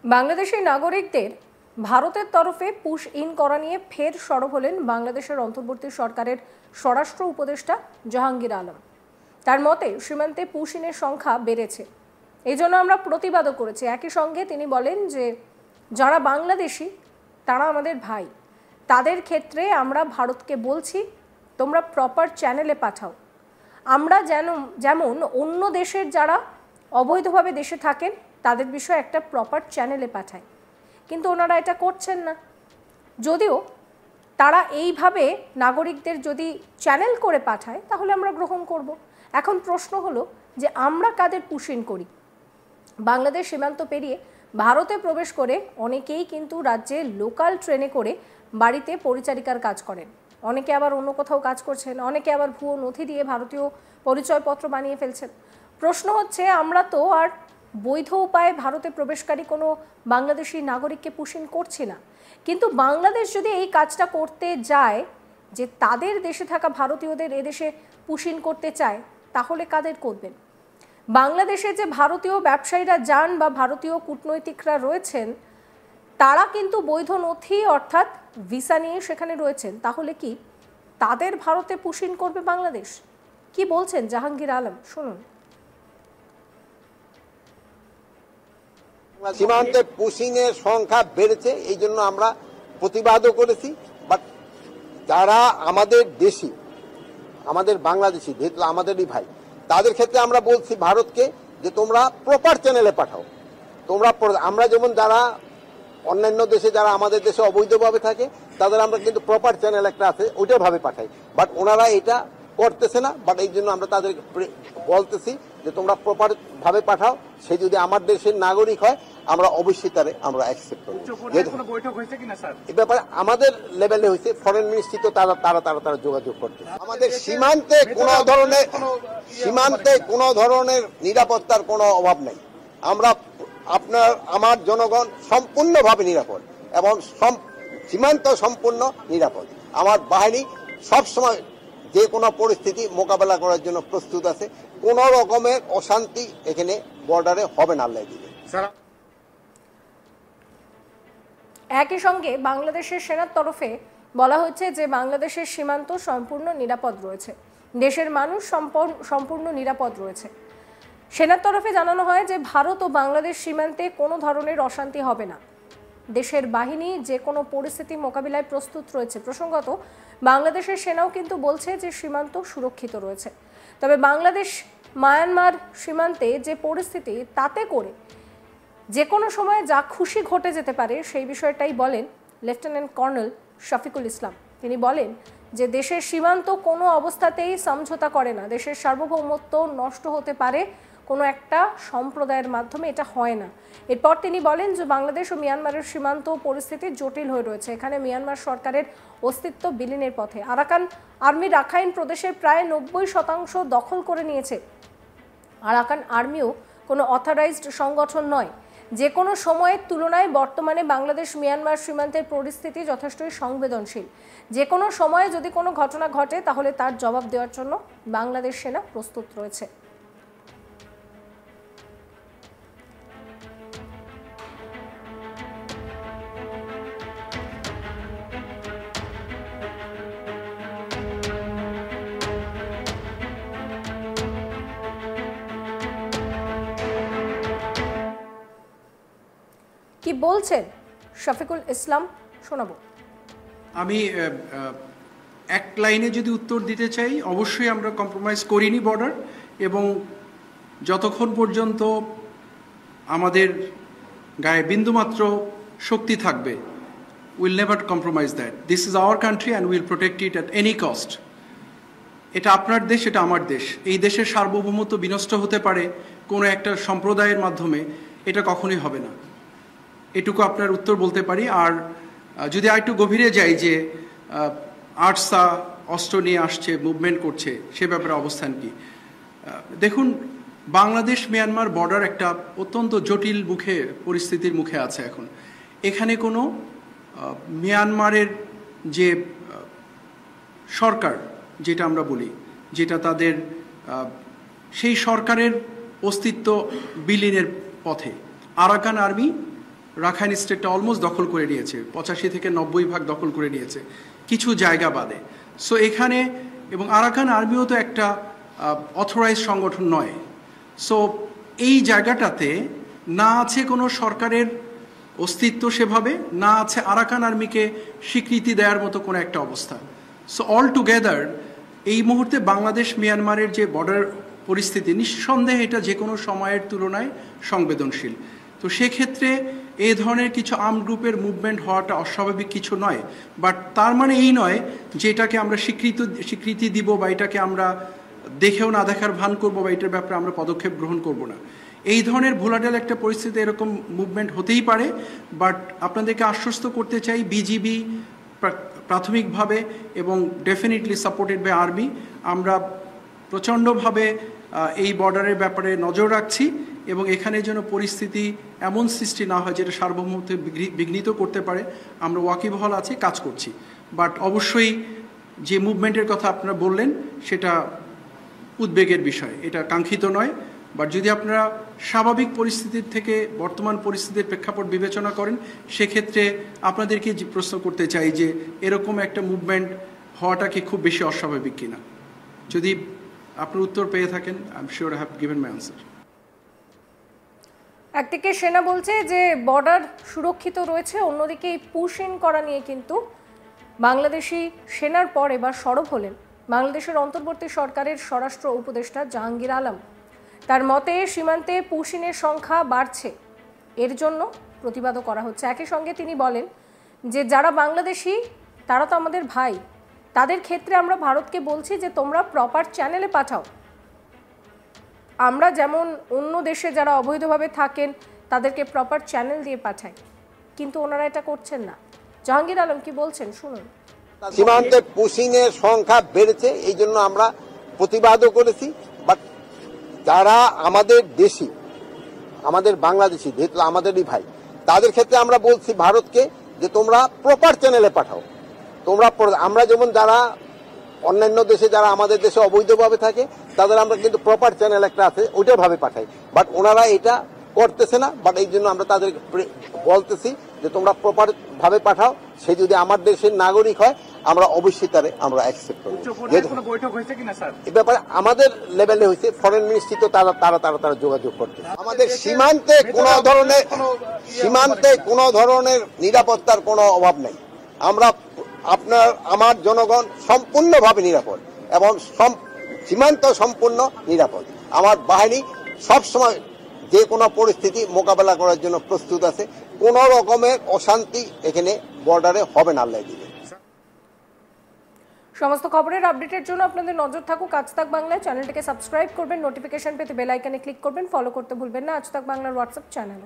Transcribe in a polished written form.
বাংলাদেশি নাগরিকদের ভারতের তরফে পুশ ইন করা নিয়ে ফের সরব হলেন বাংলাদেশের অন্তর্বর্তী সরকারের স্বরাষ্ট্র উপদেষ্টা জাহাঙ্গীর আলম। তার মতে সীমান্তে পুশ ইনের সংখ্যা বেড়েছে, এই জন্য আমরা প্রতিবাদও করেছি। একই সঙ্গে তিনি বলেন যে যারা বাংলাদেশি তারা আমাদের ভাই, তাদের ক্ষেত্রে আমরা ভারতকে বলছি তোমরা প্রপার চ্যানেলে পাঠাও। আমরা যেমন অন্য দেশের যারা অবৈধভাবে দেশে থাকেন তাদের বিষয়ে একটা প্রপার চ্যানেলে পাঠায়, কিন্তু ওনারা এটা করছেন না। যদিও তারা এইভাবে নাগরিকদের যদি চ্যানেল করে পাঠায় তাহলে আমরা গ্রহণ করব। এখন প্রশ্ন হলো যে আমরা কাদের পুশ ইন করি? বাংলাদেশ সীমান্ত পেরিয়ে ভারতে প্রবেশ করে অনেকেই কিন্তু রাজ্যে লোকাল ট্রেনে করে বাড়িতে পরিচারিকার কাজ করেন, অনেকে আবার অন্য কোথাও কাজ করছেন, অনেকে আবার ভুয়ো নথি দিয়ে ভারতীয় পরিচয়পত্র বানিয়ে ফেলছেন। প্রশ্ন হচ্ছে আমরা তো আর বৈধ উপায়ে ভারতে প্রবেশকারী কোনো বাংলাদেশি নাগরিককে পুশ ইন করছি না, কিন্তু বাংলাদেশ যদি এই কাজটা করতে যায় যে তাদের দেশে থাকা ভারতীয়দের এদেশে পুশ ইন করতে চায়, তাহলে কাদের করবেন? বাংলাদেশে যে ভারতীয় ব্যবসায়ীরা যান বা ভারতীয় কূটনৈতিকরা রয়েছেন তারা কিন্তু বৈধ নথি অর্থাৎ ভিসা নিয়ে সেখানে রয়েছেন, তাহলে কি তাদের ভারতে পুশ ইন করবে বাংলাদেশ? কি বলছেন জাহাঙ্গীর আলম, শুনুন। সীমান্তে পুশিং এর সংখ্যা বেড়েছে, এই জন্য আমরা প্রতিবাদও করেছি। বাট যারা আমাদের দেশি, আমাদের বাংলাদেশি, যেহেতু আমাদেরই ভাই, তাদের ক্ষেত্রে আমরা বলছি ভারতকে যে তোমরা প্রপার চ্যানেলে পাঠাও। আমরা যেমন যারা অন্যান্য দেশে যারা আমাদের দেশে অবৈধভাবে থাকে তাদের আমরা কিন্তু প্রপার চ্যানেল একটা আছে ওইটা ভাবে পাঠাই, বাট ওনারা এটা করতেছে না। বাট এই জন্য আমরা তাদের বলতেছি যে তোমরা প্রপার ভাবে পাঠাও। সে যদি আমার দেশের নাগরিক হয় আমরা অবশ্যই তারে আমরা অ্যাকসেপ্ট করব। এই ব্যাপারে আমাদের লেভেলে হয়েছে, ফরেন মিনিস্ট্রি তো তারা যোগাযোগ করতে। আমাদের সীমান্তে কোনো ধরনের নিরাপত্তার কোনো অভাব নেই। আমরা আমার জনগণ সম্পূর্ণভাবে নিরাপদ এবং সীমান্ত সম্পূর্ণ নিরাপদ। আমার বাহিনী সবসময় যে কোনো পরিস্থিতি মোকাবেলা করার জন্য প্রস্তুত আছে। কোন রকমের অশান্তি এখানে বর্ডারে হবে না, আল্লাহ দিলে। একই সঙ্গে বাংলাদেশের সেনার তরফে বলা হচ্ছে যে বাংলাদেশের সীমান্ত সম্পূর্ণ নিরাপদ রয়েছে, দেশের মানুষ সম্পূর্ণ নিরাপদ রয়েছে। সেনার তরফে জানানো হয় যে ভারত ও বাংলাদেশ সীমান্তে কোনো ধরনের অশান্তি হবে না, দেশের বাহিনী যে কোনো পরিস্থিতি মোকাবিলায় প্রস্তুত রয়েছে। প্রসঙ্গত বাংলাদেশের সেনাও কিন্তু বলছে যে সীমান্ত সুরক্ষিত রয়েছে। তবে বাংলাদেশ মায়ানমার সীমান্তে যে পরিস্থিতি, তাতে করে যে কোনো সময় যা খুশি ঘটে যেতে পারে সেই বিষয়টাই বলেন লেফটেন্যান্ট কর্নেল শফিকুল ইসলাম। তিনি বলেন যে দেশের সীমান্ত কোনো অবস্থাতেই সমঝোতা করে না, দেশের সার্বভৌমত্ব নষ্ট হতে পারে কোনো একটা সম্প্রদায়ের মাধ্যমে, এটা হয় না। এরপর তিনি বলেন যে বাংলাদেশ ও মিয়ানমারের সীমান্ত পরিস্থিতি জটিল হয়ে রয়েছে, এখানে মিয়ানমার সরকারের অস্তিত্ব বিলীনের পথে। আরাকান আর্মি রাখাইন প্রদেশের প্রায় 90% দখল করে নিয়েছে। আরাকান আর্মিও কোনো অথরাইজড সংগঠন নয়। যে কোনো সময়ের তুলনায় বর্তমানে বাংলাদেশ মিয়ানমার সীমান্তের পরিস্থিতি যথেষ্টই সংবেদনশীল। যে কোনো সময়ে যদি কোনো ঘটনা ঘটে তাহলে তার জবাব দেওয়ার জন্য বাংলাদেশ সেনা প্রস্তুত রয়েছে। কি বলছেন শফিকুল ইসলাম, শোনাবো। আমি এক লাইনে যদি উত্তর দিতে চাই, অবশ্যই আমরা কম্প্রোমাইজ করিনি বর্ডার, এবং যতক্ষণ পর্যন্ত আমাদের গায়ে বিন্দুমাত্র শক্তি থাকবে, will never compromise that. This is our country and will protect it at any cost. এটা আপনার দেশ, এটা আমার দেশ। এই দেশের সার্বভৌমত্ব বিনষ্ট হতে পারে কোনো একটা সম্প্রদায়ের মাধ্যমে, এটা কখনোই হবে না। এটুকু আপনার উত্তর বলতে পারি। আর যদি আর একটু গভীরে যাই যে আর্টসা অস্ত্র নিয়ে আসছে, মুভমেন্ট করছে, সে ব্যাপারে অবস্থান কি? দেখুন, বাংলাদেশ মিয়ানমার বর্ডার একটা অত্যন্ত জটিল পরিস্থিতির মুখে আছে এখন। এখানে কোনো মিয়ানমারের যে সরকার, যেটা আমরা বলি, যেটা তাদের সেই সরকারের অস্তিত্ব বিলীনের পথে। আরাকান আর্মি রাখাইন স্টেটটা অলমোস্ট দখল করে নিয়েছে, 85 থেকে 90% দখল করে নিয়েছে কিছু জায়গা বাদে। সো এখানে এবং আরাকান আর্মিও তো একটা অথরাইজ সংগঠন নয়। সো এই জায়গাটাতে না আছে কোনো সরকারের অস্তিত্ব সেভাবে, না আছে আরাকান আর্মিকে স্বীকৃতি দেওয়ার মতো কোনো একটা অবস্থা। সো অল টুগেদার এই মুহূর্তে বাংলাদেশ মিয়ানমারের যে বর্ডার পরিস্থিতি, নিঃসন্দেহে এটা যে কোনো সময়ের তুলনায় সংবেদনশীল। তো সেক্ষেত্রে এই ধরনের কিছু আর্ম গ্রুপের মুভমেন্ট হওয়াটা অস্বাভাবিক কিছু নয়, বাট তার মানে এই নয় যে এটাকে আমরা স্বীকৃতি দিব বা এটাকে আমরা দেখেও না দেখার ভান করবো বা এটার ব্যাপারে আমরা পদক্ষেপ গ্রহণ করব না। এই ধরনের ভোলাটাইল একটা পরিস্থিতি এরকম মুভমেন্ট হতেই পারে, বাট আপনাদেরকে আশ্বস্ত করতে চাই বিজিবি প্রাথমিকভাবে এবং ডেফিনেটলি সাপোর্টেড বাই আর্মি আমরা প্রচণ্ডভাবে এই বর্ডারের ব্যাপারে নজর রাখছি এবং এখানে যেন পরিস্থিতি এমন সৃষ্টি না হয় যেটা সার্বভৌমত্ব বিঘ্নিত করতে পারে। আমরা ওয়াকিবহাল আছি, কাজ করছি। বাট অবশ্যই যে মুভমেন্টের কথা আপনারা বললেন সেটা উদ্বেগের বিষয়, এটা কাঙ্ক্ষিত নয়। বাট যদি আপনারা স্বাভাবিক পরিস্থিতির থেকে বর্তমান পরিস্থিতির প্রেক্ষাপট বিবেচনা করেন, সেক্ষেত্রে আপনাদেরকে প্রশ্ন করতে চাই যে এরকম একটা মুভমেন্ট হওয়াটা কি খুব বেশি অস্বাভাবিক কিনা। যদি আপনার উত্তর পেয়ে থাকেন, I am sure I have given my answer. একদিকে সেনা বলছে যে বর্ডার সুরক্ষিত রয়েছে, অন্যদিকে এই পুশ ইন করা নিয়ে কিন্তু বাংলাদেশি সেনার পর এবার সরব হলেন বাংলাদেশের অন্তর্বর্তী সরকারের স্বরাষ্ট্র উপদেষ্টা জাহাঙ্গীর আলম। তার মতে সীমান্তে পুশ ইনের সংখ্যা বাড়ছে, এর জন্য প্রতিবাদও করা হচ্ছে। একই সঙ্গে তিনি বলেন যে যারা বাংলাদেশি তারা তো আমাদের ভাই, তাদের ক্ষেত্রে আমরা ভারতকে বলছি যে তোমরা প্রপার চ্যানেলে পাঠাও। আমরা যেমন অন্য দেশে যারা অবৈধভাবে থাকেন তাদেরকে প্রপার চ্যানেল দিয়ে পাঠাই, কিন্তু ওনারা এটা করছেন না। জাহাঙ্গীর আলম কি বলছেন শুনুন। সীমান্তে পুশিং এর সংখ্যা বেড়েছে, এই জন্য আমরা প্রতিবাদও করেছি। বাট যারা আমাদের দেশি, আমাদের বাংলাদেশি, যেহেতু আমাদেরই ভাই, তাদের ক্ষেত্রে আমরা বলছি ভারতকে যে তোমরা প্রপার চ্যানেলে পাঠাও। আমরা যেমন যারা অন্যান্য দেশে যারা আমাদের দেশে অবৈধভাবে থাকে তাদের আমরা কিন্তু প্রপার চ্যানেল একটা আছে ওইটা ভাবে পাঠাই, বাট ওনারা এটা করতেছে না। বাট এই জন্য আমরা তাদের বলতেছি যে তোমরা প্রপার ভাবে পাঠাও। সে যদি আমার দেশের নাগরিক হয় আমরা অবশ্যই তারে আমরা অ্যাকসেপ্ট করব। এ ব্যাপারে আমাদের লেভেলে হয়েছে, ফরেন মিনিস্ট্রি তো তারা যোগাযোগ করতে। আমাদের সীমান্তে কোনো ধরনের নিরাপত্তার কোনো অভাব নাই। আমরা আমার জনগণ সম্পূর্ণভাবে নিরাপদ এবং সীমান্ত সম্পূর্ণ নিরাপদ। আমার বাহিনী সবসময় যে কোনো পরিস্থিতি মোকাবেলা করার জন্য প্রস্তুত আছে। কোন রকমের অশান্তি এখানে বর্ডারে হবে না, আল্লাহ দিবে। সমস্ত খবরের আপডেটের জন্য আপনাদের নজর থাকুক আজ তাক বাংলায়। চ্যানেলটিকে সাবস্ক্রাইব করবেন, নোটিফিকেশন পেতে বেল আইকনে ক্লিক করবেন, ফলো করতে ভুলবেন না আজ তাক বাংলার হোয়াটসঅ্যাপ চ্যানেল।